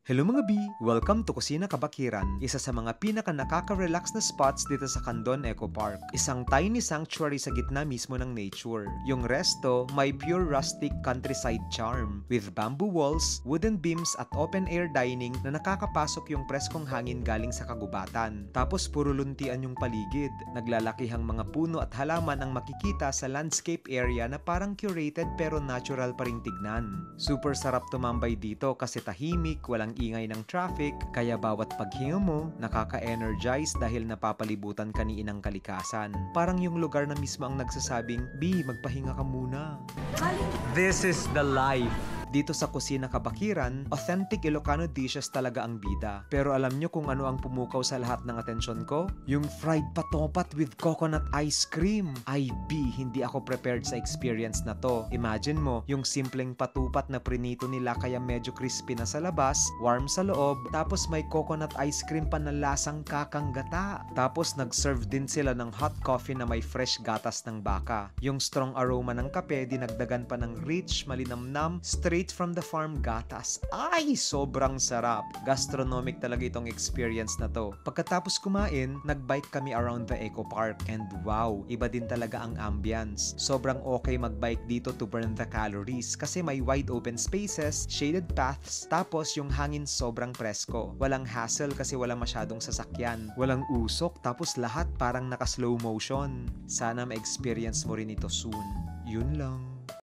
Hello mga B! Welcome to Kusina Kabakiran, isa sa mga pinaka nakaka-relax na spots dito sa Candon Eco Park. Isang tiny sanctuary sa gitna mismo ng nature. Yung resto, may pure rustic countryside charm, with bamboo walls, wooden beams at open-air dining na nakakapasok yung preskong hangin galing sa kagubatan. Tapos puro luntian yung paligid. Naglalakihang mga puno at halaman ang makikita sa landscape area na parang curated pero natural pa ring tignan. Super sarap tumambay dito kasi tahimik, walang ingay ng traffic, kaya bawat paghinga mo, nakaka-energize dahil napapalibutan ka ni inang kalikasan. Parang yung lugar na mismo ang nagsasabing, B, magpahinga ka muna. This is the life! Dito sa Kusina Kabakiran, authentic Ilocano dishes talaga ang bida. Pero alam nyo kung ano ang pumukaw sa lahat ng atensyon ko? Yung fried patopat with coconut ice cream. Ay B, hindi ako prepared sa experience na to. Imagine mo, yung simpleng patupat na prinito nila kaya medyo crispy na sa labas, warm sa loob, tapos may coconut ice cream pa na lasang kakanggata. Tapos nag-serve din sila ng hot coffee na may fresh gatas ng baka. Yung strong aroma ng kape, dinagdagan pa ng rich, malinamnam, straight from the farm gatas. Ay, sobrang sarap. Gastronomic talaga itong experience na to. Pagkatapos kumain, nagbike kami around the Eco Park and wow, iba din talaga ang ambience. Sobrang okay magbike dito to burn the calories kasi may wide open spaces, shaded paths, tapos yung hangin sobrang presko. Walang hassle kasi wala masyadong sasakyan. Walang usok, tapos lahat parang naka-slow motion. Sana ma-experience mo rin ito soon. Yun lang.